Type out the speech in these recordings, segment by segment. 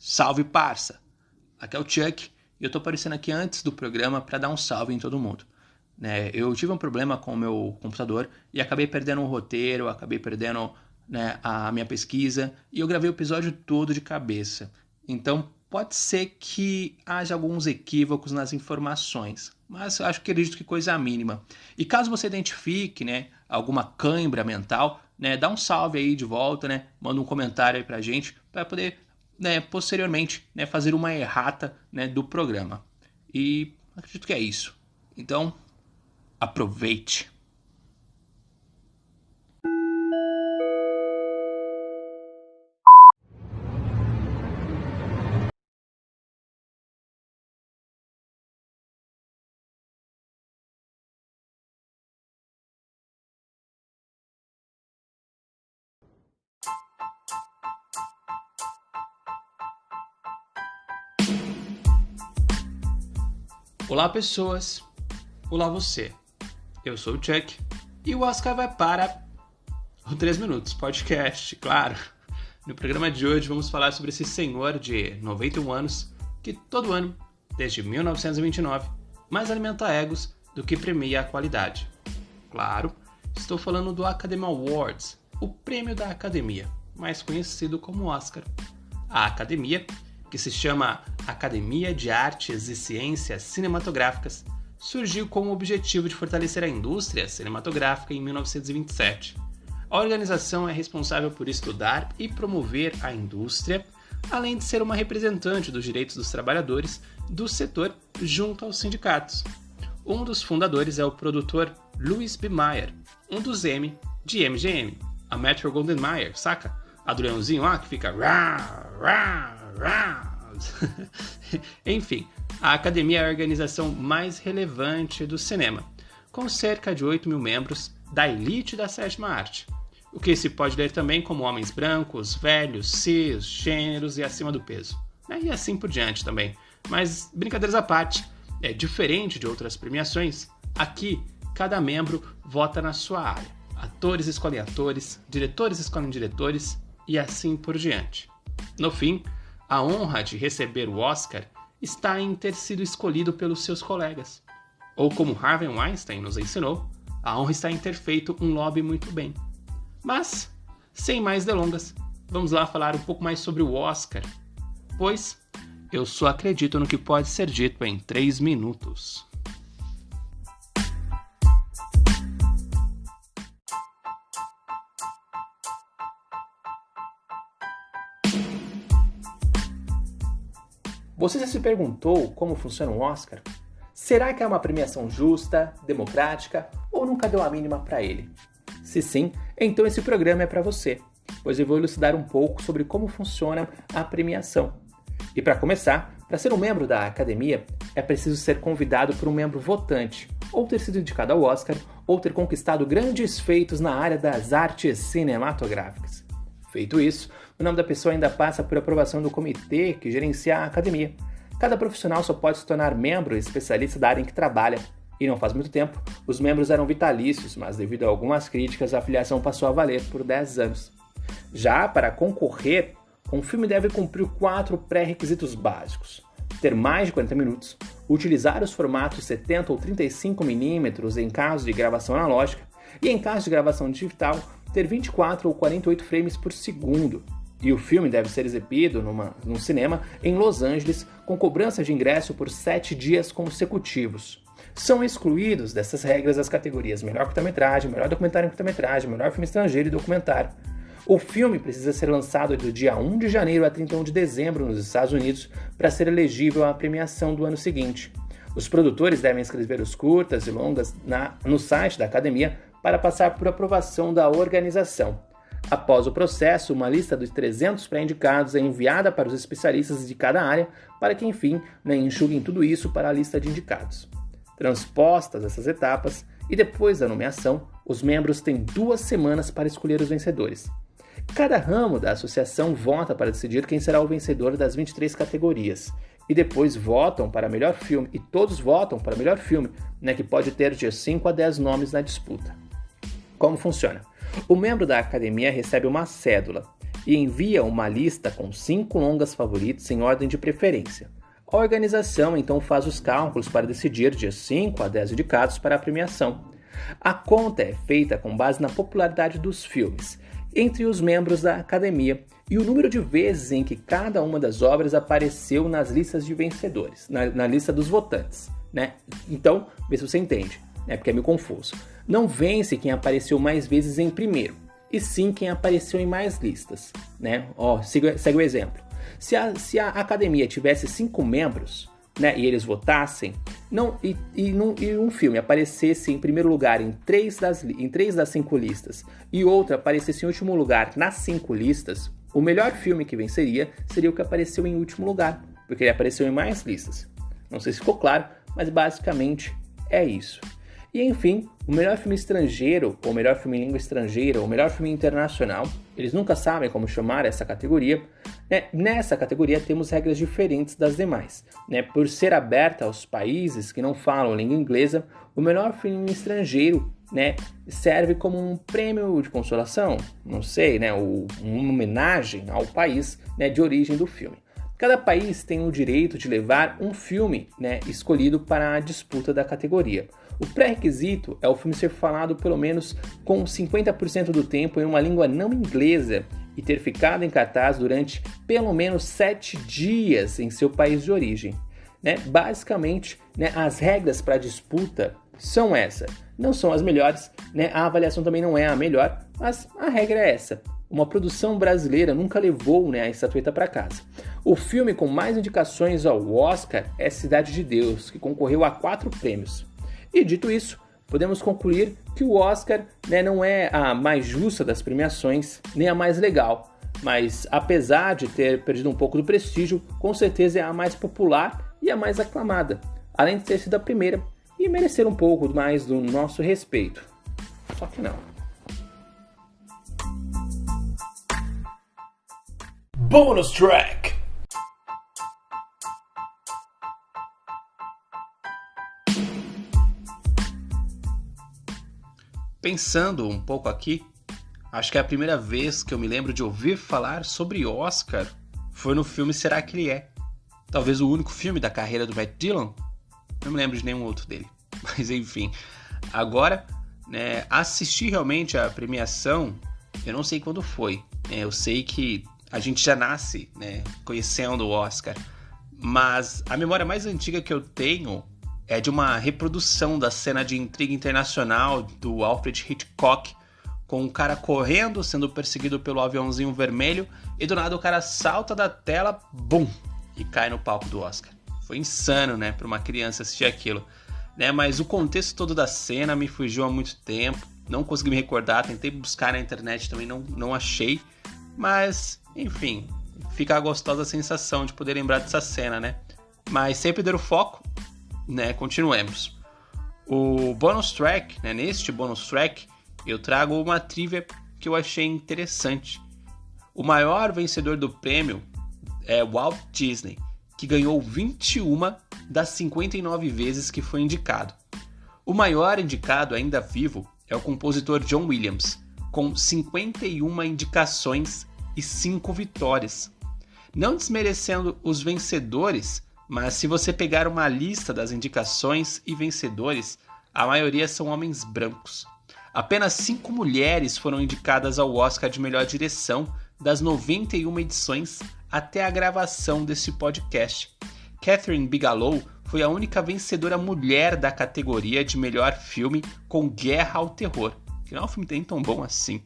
Salve, parça! Aqui é o Chuck e eu tô aparecendo aqui antes do programa para dar um salve em todo mundo. Eu tive um problema com o meu computador e acabei perdendo um roteiro, acabei perdendo a minha pesquisa e eu gravei o episódio todo de cabeça. Então pode ser que haja alguns equívocos nas informações, mas eu acredito que coisa mínima. E caso você identifique alguma cãibra mental, dá um salve aí de volta, manda um comentário aí pra gente para poder posteriormente fazer uma errata do programa. E acredito que é isso. Então, aproveite. Olá, pessoas. Olá, você. Eu sou o Chuck e o Oscar vai para o 3 Minutos Podcast, claro. No programa de hoje vamos falar sobre esse senhor de 91 anos que todo ano, desde 1929, mais alimenta egos do que premia a qualidade. Claro, estou falando do Academy Awards, o prêmio da Academia, mais conhecido como Oscar. A Academia, que se chama Academia de Artes e Ciências Cinematográficas, surgiu com o objetivo de fortalecer a indústria cinematográfica em 1927. A organização é responsável por estudar e promover a indústria, além de ser uma representante dos direitos dos trabalhadores do setor junto aos sindicatos. Um dos fundadores é o produtor Louis B. Mayer, um dos M de MGM, a Metro-Goldwyn-Mayer, saca? A do leãozinho lá que fica... Enfim, a Academia é a organização mais relevante do cinema, com cerca de 8 mil membros da elite da sétima arte, o que se pode ler também como homens brancos, velhos, cis, gêneros e acima do peso, e assim por diante também. Mas, brincadeiras à parte, é diferente de outras premiações, aqui cada membro vota na sua área, atores escolhem atores, diretores escolhem diretores e assim por diante. No fim, a honra de receber o Oscar está em ter sido escolhido pelos seus colegas. Ou como Harvey Weinstein nos ensinou, a honra está em ter feito um lobby muito bem. Mas, sem mais delongas, vamos lá falar um pouco mais sobre o Oscar, pois eu só acredito no que pode ser dito em 3 minutos. Você já se perguntou como funciona um Oscar? Será que é uma premiação justa, democrática ou nunca deu a mínima para ele? Se sim, então esse programa é para você, pois eu vou elucidar um pouco sobre como funciona a premiação. E para começar, para ser um membro da Academia, é preciso ser convidado por um membro votante, ou ter sido indicado ao Oscar, ou ter conquistado grandes feitos na área das artes cinematográficas. Feito isso, o nome da pessoa ainda passa por aprovação do comitê que gerencia a academia. Cada profissional só pode se tornar membro e especialista da área em que trabalha. E não faz muito tempo, os membros eram vitalícios, mas devido a algumas críticas, a filiação passou a valer por 10 anos. Já para concorrer, um filme deve cumprir 4 pré-requisitos básicos: ter mais de 40 minutos, utilizar os formatos 70 ou 35mm em caso de gravação analógica e, em caso de gravação digital, ter 24 ou 48 frames por segundo. E o filme deve ser exibido num cinema em Los Angeles com cobrança de ingresso por 7 dias consecutivos. São excluídos dessas regras as categorias melhor curta-metragem, melhor documentário em curta-metragem, melhor filme estrangeiro e documentário. O filme precisa ser lançado do dia 1 de janeiro a 31 de dezembro nos Estados Unidos para ser elegível à premiação do ano seguinte. Os produtores devem escrever os curtas e longas no site da academia para passar por aprovação da organização. Após o processo, uma lista dos 300 pré-indicados é enviada para os especialistas de cada área para que, enfim, enxuguem tudo isso para a lista de indicados. Transpostas essas etapas, e depois da nomeação, os membros têm 2 semanas para escolher os vencedores. Cada ramo da associação vota para decidir quem será o vencedor das 23 categorias, e depois votam para melhor filme, e todos votam para melhor filme, que pode ter de 5 a 10 nomes na disputa. Como funciona? O membro da academia recebe uma cédula. e envia uma lista com 5 longas favoritos em ordem de preferência. A organização então faz os cálculos para decidir de 5 a 10 indicados para a premiação. A conta é feita com base na popularidade dos filmes entre os membros da academia e o número de vezes em que cada uma das obras apareceu nas listas de vencedores, na lista dos votantes, né? Então, vê se você entende, né? Porque é meio confuso. Não vence quem apareceu mais vezes em primeiro, e sim quem apareceu em mais listas, né? Segue o exemplo. Se a academia tivesse 5 membros, né, e eles votassem, e um filme aparecesse em primeiro lugar em 3 das 5 listas e outro aparecesse em último lugar nas 5 listas, o melhor filme que venceria seria o que apareceu em último lugar, porque ele apareceu em mais listas. Não sei se ficou claro, mas basicamente é isso. E enfim, o melhor filme estrangeiro, ou melhor filme em língua estrangeira, ou melhor filme internacional, eles nunca sabem como chamar essa categoria. Né? Nessa categoria temos regras diferentes das demais. Né? Por ser aberta aos países que não falam língua inglesa, o melhor filme estrangeiro, né, serve como um prêmio de consolação, não sei, né, uma homenagem ao país, né, de origem do filme. Cada país tem o direito de levar um filme, né, escolhido para a disputa da categoria. O pré-requisito é o filme ser falado pelo menos com 50% do tempo em uma língua não inglesa e ter ficado em cartaz durante pelo menos 7 dias em seu país de origem. Né? Basicamente, né, as regras para a disputa são essas. Não são as melhores, né? A avaliação também não é a melhor, mas a regra é essa. Uma produção brasileira nunca levou, né, a estatueta para casa. O filme com mais indicações ao Oscar é Cidade de Deus, que concorreu a 4 prêmios. E dito isso, podemos concluir que o Oscar, né, não é a mais justa das premiações, nem a mais legal, mas apesar de ter perdido um pouco do prestígio, com certeza é a mais popular e a mais aclamada, além de ter sido a primeira e merecer um pouco mais do nosso respeito. Só que não. Bonus Track! Pensando um pouco aqui, acho que é a primeira vez que eu me lembro de ouvir falar sobre Oscar foi no filme Será que Ele É? Talvez o único filme da carreira do Matt Dillon. Não me lembro de nenhum outro dele. Mas enfim, agora, né, assistir realmente a premiação, eu não sei quando foi. Eu sei que a gente já nasce, né, conhecendo o Oscar. Mas a memória mais antiga que eu tenho é de uma reprodução da cena de intriga internacional do Alfred Hitchcock, com um cara correndo, sendo perseguido pelo aviãozinho vermelho, e do nada o cara salta da tela, bum, e cai no palco do Oscar. Foi insano, né, para uma criança assistir aquilo. Né, mas o contexto todo da cena me fugiu há muito tempo, não consegui me recordar, tentei buscar na internet também, não achei. Mas, enfim, fica a gostosa sensação de poder lembrar dessa cena, né? Mas sem perder o foco, né, continuemos. O bonus track, né, neste bonus track, eu trago uma trivia que eu achei interessante. O maior vencedor do prêmio é Walt Disney, que ganhou 21 das 59 vezes que foi indicado. O maior indicado ainda vivo é o compositor John Williams, com 51 indicações e 5 vitórias. Não desmerecendo os vencedores, mas se você pegar uma lista das indicações e vencedores, a maioria são homens brancos. Apenas 5 mulheres foram indicadas ao Oscar de melhor direção das 91 edições até a gravação desse podcast. Catherine Bigelow foi a única vencedora mulher da categoria de melhor filme com Guerra ao Terror, que não é um filme nem tão bom assim.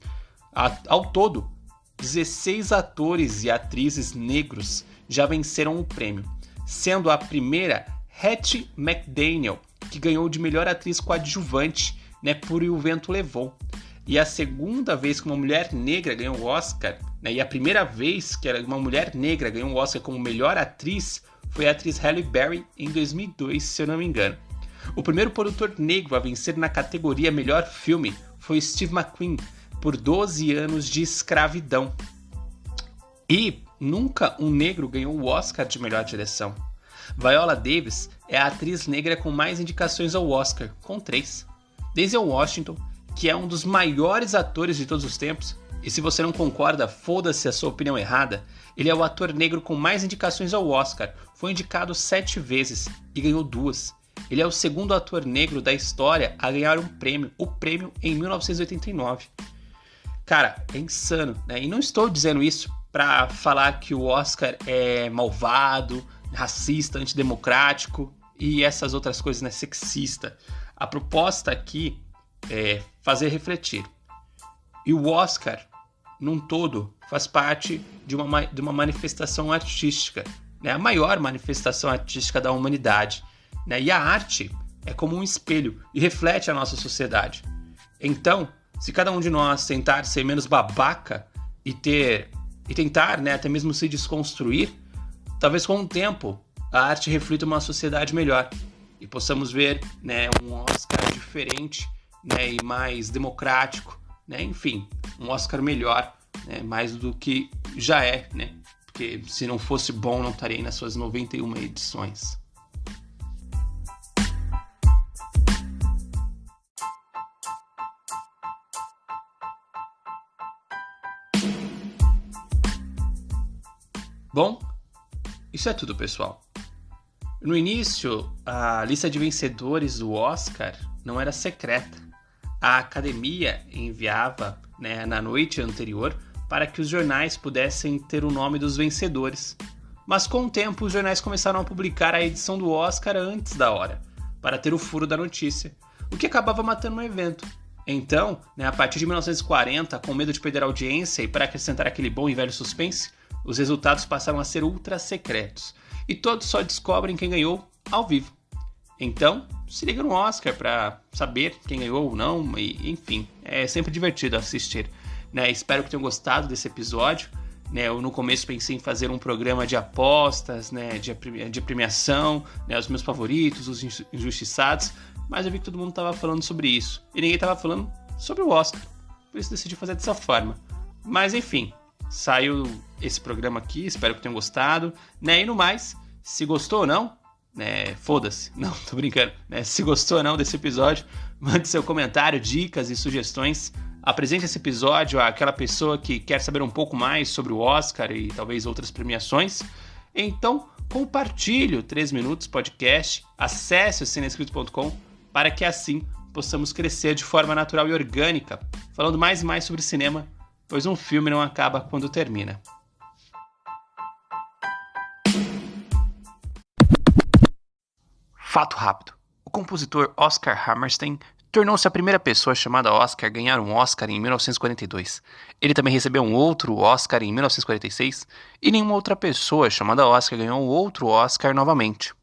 Ao todo, 16 atores e atrizes negros já venceram o prêmio, sendo a primeira Hattie McDaniel, que ganhou de melhor atriz coadjuvante, né, por E o Vento Levou. E a segunda vez que uma mulher negra ganhou o Oscar, né, e a primeira vez que uma mulher negra ganhou o Oscar como melhor atriz foi a atriz Halle Berry em 2002, se eu não me engano. O primeiro produtor negro a vencer na categoria melhor filme foi Steve McQueen, por 12 anos de escravidão. E nunca um negro ganhou o Oscar de melhor direção. Viola Davis é a atriz negra com mais indicações ao Oscar, com 3. Denzel Washington, que é um dos maiores atores de todos os tempos, E se você não concorda, foda-se a sua opinião errada. Ele é o ator negro com mais indicações ao Oscar. Foi indicado 7 vezes e ganhou 2. Ele é o segundo ator negro da história a ganhar um prêmio, o prêmio em 1989. Cara, é insano, né? E não estou dizendo isso pra falar que o Oscar é malvado, racista, antidemocrático e essas outras coisas, né? Sexista. A proposta aqui é fazer refletir. E o Oscar, num todo, faz parte de uma manifestação artística, né? A maior manifestação artística da humanidade, né? E a arte é como um espelho e reflete a nossa sociedade. Então, se cada um de nós tentar ser menos babaca e tentar, né, até mesmo se desconstruir, talvez com o tempo a arte reflita uma sociedade melhor e possamos ver, né, um Oscar diferente, né, e mais democrático, né, enfim, um Oscar melhor, né, mais do que já é, né, porque se não fosse bom não estaria aí nas suas 91 edições. Bom, isso é tudo, pessoal. No início, a lista de vencedores do Oscar não era secreta. A academia enviava, né, na noite anterior para que os jornais pudessem ter o nome dos vencedores. Mas com o tempo, os jornais começaram a publicar a edição do Oscar antes da hora, para ter o furo da notícia, o que acabava matando o evento. Então, né, a partir de 1940, com medo de perder a audiência e para acrescentar aquele bom e velho suspense, os resultados passaram a ser ultra secretos e todos só descobrem quem ganhou ao vivo. Então, se liga no Oscar para saber quem ganhou ou não, e enfim, é sempre divertido assistir, né? Espero que tenham gostado desse episódio, né? Eu no começo pensei em fazer um programa de apostas, né? de premiação, né? Os meus favoritos, os injustiçados, mas eu vi que todo mundo estava falando sobre isso e ninguém estava falando sobre o Oscar, por isso decidi fazer dessa forma. Mas enfim, saiu esse programa aqui, espero que tenham gostado, né? E no mais, se gostou ou não, né? Foda-se, não, tô brincando, né? Se gostou ou não desse episódio, mande seu comentário, dicas e sugestões. Apresente esse episódio àquela pessoa que quer saber um pouco mais sobre o Oscar e talvez outras premiações. Então, compartilhe o 3 Minutos Podcast, acesse o cinescrito.com para que assim possamos crescer de forma natural e orgânica, falando mais e mais sobre cinema, pois um filme não acaba quando termina. Fato rápido. O compositor Oscar Hammerstein tornou-se a primeira pessoa chamada Oscar a ganhar um Oscar em 1942. Ele também recebeu um outro Oscar em 1946 e nenhuma outra pessoa chamada Oscar ganhou um outro Oscar novamente.